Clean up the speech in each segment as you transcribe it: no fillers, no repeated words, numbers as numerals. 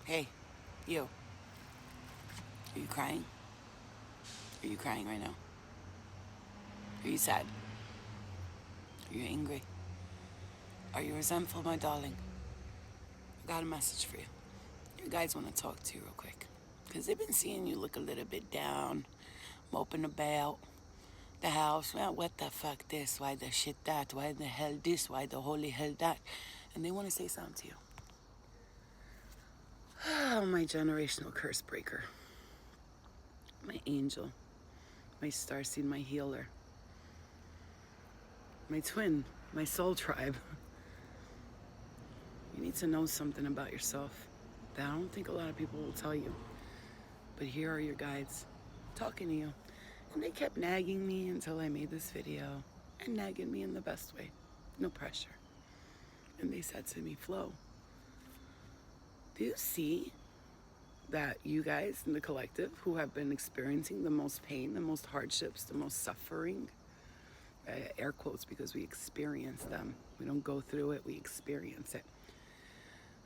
Hey, you. Are you crying? Are you crying right now? Are you sad? Are you angry? Are you resentful, my darling? I got a message for you. Your guys want to talk to you real quick. Because they've been seeing you look a little bit down, moping about the house. Well, what the fuck this? Why the shit that? Why the hell this? Why the holy hell that? And they want to say something to you. Oh, my generational curse breaker. My angel. My starseed, my healer. My twin. My soul tribe. You need to know something about yourself that I don't think a lot of people will tell you. But here are your guides talking to you. And they kept nagging me until I made this video. And nagging me in the best way. No pressure. And they said to me, Flo, do you see that you guys in the collective who have been experiencing the most pain, the most hardships, the most suffering, air quotes because we experience them. We don't go through it, we experience it.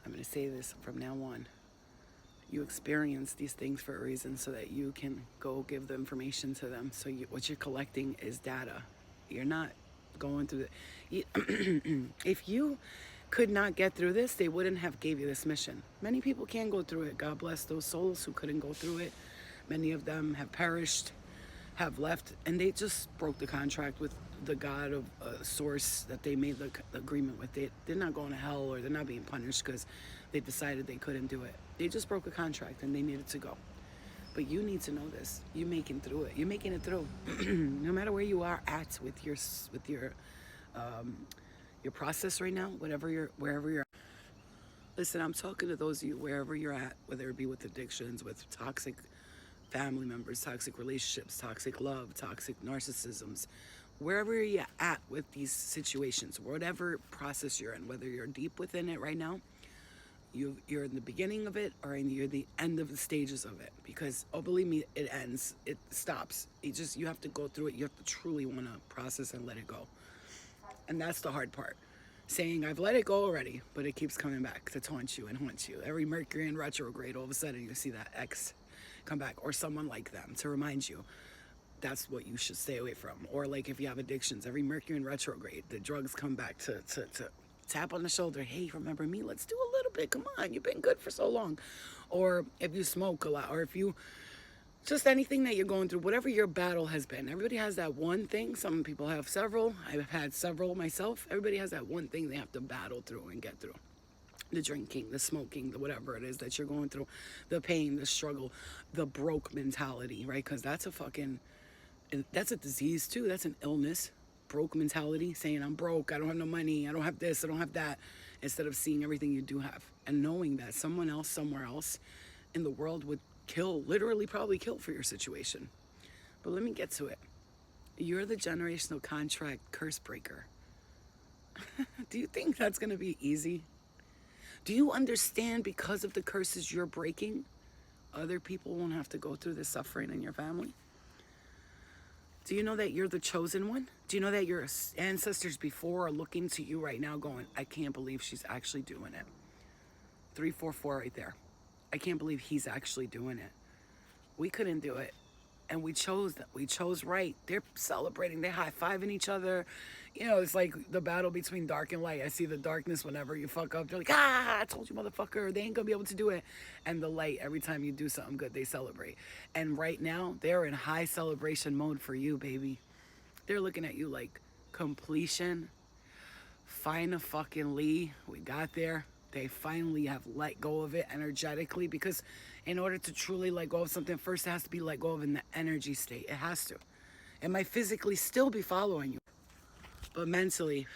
I'm going to say this from now on. You experience these things for a reason so that you can go give the information to them. So what you're collecting is data. You're not going through the... If you could not get through this, they wouldn't have gave you this mission. Many people can go through it. God bless those souls who couldn't go through it. Many of them have perished, have left, and they just broke the contract with the God of source that they made the agreement with. They're not going to hell or they're not being punished because they decided they couldn't do it. They just broke a contract and they needed to go. But you need to know this. You're making through it. You're making it through. No matter where you are at with your process right now, wherever you're. Listen, I'm talking to those of you wherever you're at, whether it be with addictions, with toxic family members, toxic relationships, toxic love, toxic narcissisms, wherever you're at with these situations, whatever process you're in, whether you're deep within it right now, you're in the beginning of it or you're the end of the stages of it. Because, oh, believe me, it ends, it stops. You have to go through it. You have to truly want to process and let it go. And that's the hard part. Saying, I've let it go already, but it keeps coming back to taunt you and haunt you. Every Mercury in retrograde, all of a sudden you see that ex come back, or someone like them to remind you that's what you should stay away from. Or like if you have addictions, every Mercury in retrograde, the drugs come back to tap on the shoulder. Hey, remember me? Let's do a little bit. Come on, you've been good for so long. Or if you smoke a lot, or if you just anything that you're going through, whatever your battle has been. Everybody has that one thing. Some people have several. I've had several myself. Everybody has that one thing they have to battle through and get through. The drinking, the smoking, the whatever it is that you're going through, the pain, the struggle, the broke mentality, right? Because that's a disease too. That's an illness. Broke mentality, saying I'm broke, I don't have no money, I don't have this, I don't have that, instead of seeing everything you do have and knowing that someone else somewhere else in the world would literally probably kill for your situation. But let me get to it. You're the generational contract curse breaker. Do you think that's going to be easy? Do you understand because of the curses you're breaking, other people won't have to go through this suffering in your family? Do you know that you're the chosen one? Do you know that your ancestors before are looking to you right now going, I can't believe she's actually doing it. 344 right there. I can't believe he's actually doing it. We couldn't do it. And we chose that. We chose right. They're celebrating. They're high-fiving each other. You know, it's like the battle between dark and light. I see the darkness whenever you fuck up. They're like, I told you, motherfucker. They ain't going to be able to do it. And the light, every time you do something good, they celebrate. And right now, they're in high celebration mode for you, baby. They're looking at you like completion. Fucking we got there. They finally have let go of it energetically, because in order to truly let go of something, first it has to be let go of in the energy state. It has to. It might physically still be following you, but mentally,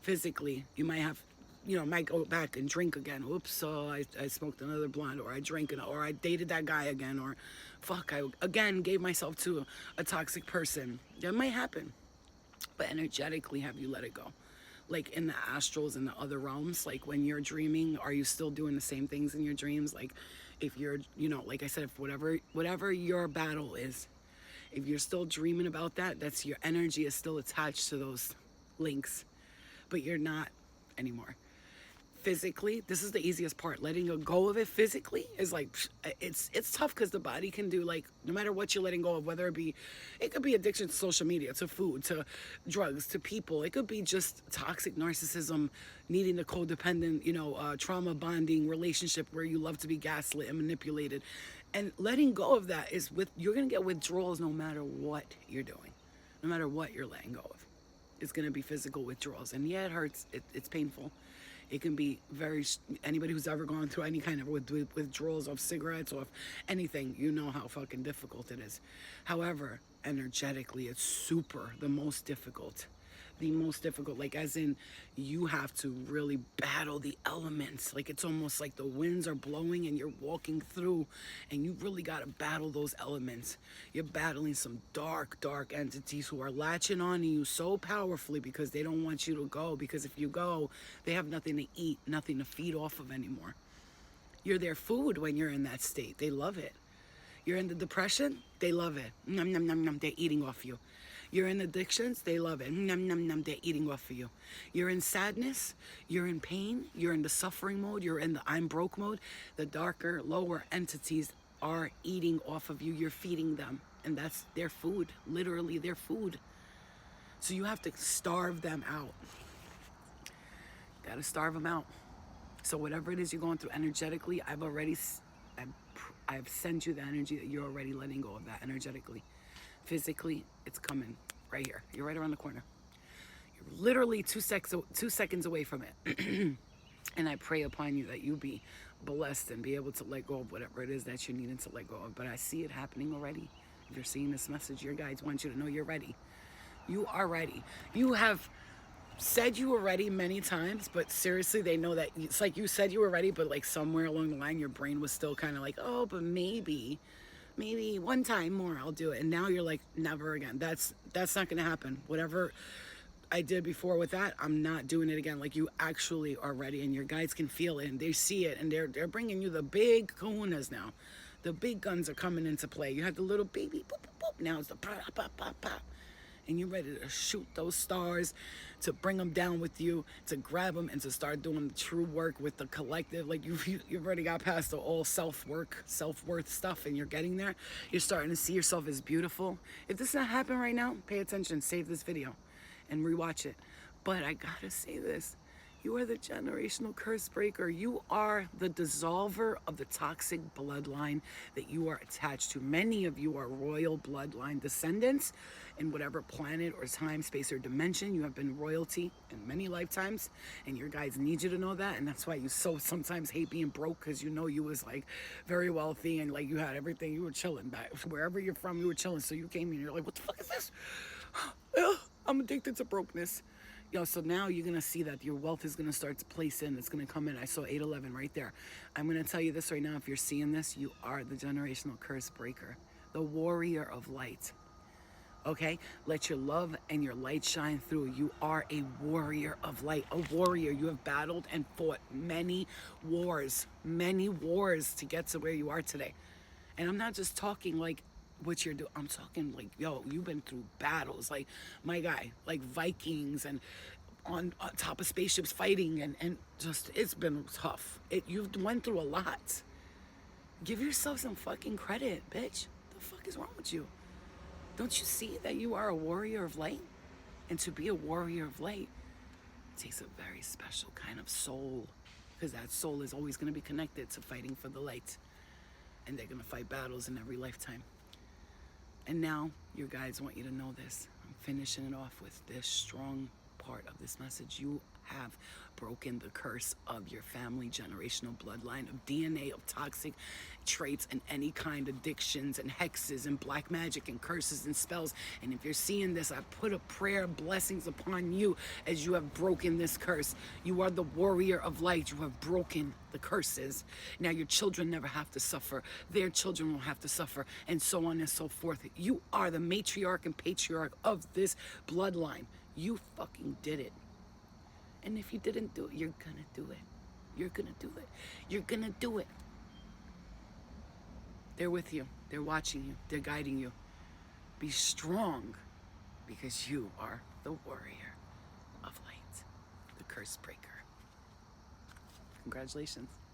physically, you might have, might go back and drink again. Oops, I smoked another blunt, or I drank it, or I dated that guy again, or fuck, I again gave myself to a toxic person. That might happen, but energetically, have you let it go? Like in the astrals, in the other realms, like when you're dreaming, are you still doing the same things in your dreams? Like if you're, like I said, if whatever your battle is, if you're still dreaming about that, that's your energy is still attached to those links, but you're not anymore. physically, this is the easiest part. Letting go of it physically is like, it's tough because the body can do, like, no matter what you're letting go of, whether it could be addiction to social media, to food, to drugs, to people. It could be just toxic narcissism, needing a codependent, trauma bonding relationship where you love to be gaslit and manipulated. And letting go of that you're going to get withdrawals no matter what you're doing, no matter what you're letting go of. It's going to be physical withdrawals. And yeah, it hurts. It's painful. It can be anybody who's ever gone through any kind of withdrawals of cigarettes or of anything, you know how fucking difficult it is. However, energetically, it's the most difficult. The most difficult, like, as in, you have to really battle the elements. Like, it's almost like the winds are blowing and you're walking through, and you really got to battle those elements. You're battling some dark entities who are latching on to you so powerfully because they don't want you to go, because if you go, they have nothing to eat, nothing to feed off of anymore. You're their food when you're in that state. They love it. You're in the depression, they love it. Nom, nom, nom, nom, they're eating off you. You're in addictions, they love it. Nom, nom, nom, they're eating off of you. You're in sadness, you're in pain, you're in the suffering mode, you're in the I'm broke mode. The darker, lower entities are eating off of you. You're feeding them, and that's their food, literally their food. So you have to starve them out. Gotta starve them out. So whatever it is you're going through energetically, I've sent you the energy that you're already letting go of that energetically. Physically, it's coming right here. You're right around the corner. You're literally 2 seconds away from it. And I pray upon you that you be blessed and be able to let go of whatever it is that you needed to let go of. But I see it happening already. If you're seeing this message, your guides want you to know you're ready. You are ready. You have said you were ready many times, but seriously, they know that it's like you said you were ready, but like somewhere along the line, your brain was still kind of like, oh, but maybe one time more I'll do it. And now you're like, never again. That's not going to happen. Whatever I did before with that, I'm not doing it again. Like, you actually are ready, and your guides can feel it, and they see it, and they're bringing you the big kahunas now. The big guns are coming into play. You had the little baby, boop, boop, boop. Now it's the pop, pop, pop, pop. And you're ready to shoot those stars, to bring them down with you, to grab them, and to start doing the true work with the collective. Like, you've already got past the all self-worth stuff, and you're getting there. You're starting to see yourself as beautiful. If this is not happening right now, pay attention, save this video, and rewatch it. But I gotta say this. You are the generational curse breaker. You are the dissolver of the toxic bloodline that you are attached to. Many of you are royal bloodline descendants in whatever planet or time, space, or dimension. You have been royalty in many lifetimes, and your guides need you to know that. And that's why you so sometimes hate being broke, because you know you was like very wealthy and like you had everything. You were chilling back wherever you're from. You were chilling. So you came in and you're like, what the fuck is this? I'm addicted to brokenness. So now you're going to see that your wealth is going to start to place in. It's going to come in. I saw 811 right there. I'm going to tell you this right now. If you're seeing this, you are the generational curse breaker, the warrior of light. Okay? Let your love and your light shine through. You are a warrior of light, a warrior. You have battled and fought many wars to get to where you are today. And I'm not just talking like what you're doing. I'm talking like, you've been through battles, like my guy, like Vikings, and on top of spaceships fighting, and just, it's been tough. You've went through a lot. Give yourself some fucking credit, bitch. The fuck is wrong with you? Don't you see that you are a warrior of light? And to be a warrior of light takes a very special kind of soul, because that soul is always going to be connected to fighting for the light, and they're going to fight battles in every lifetime. And now, your guides want you to know this. I'm finishing it off with this strong part of this message. You have broken the curse of your family generational bloodline of DNA, of toxic traits and any kind of addictions and hexes and black magic and curses and spells. And if you're seeing this, I put a prayer of blessings upon you as you have broken this curse. You are the warrior of light. You have broken the curses. Now your children never have to suffer. Their children won't have to suffer, and so on and so forth. You are the matriarch and patriarch of this bloodline. You fucking did it. And if you didn't do it, you're gonna do it. You're gonna do it. You're gonna do it. They're with you. They're watching you. They're guiding you. Be strong, because you are the warrior of light, the curse breaker. Congratulations.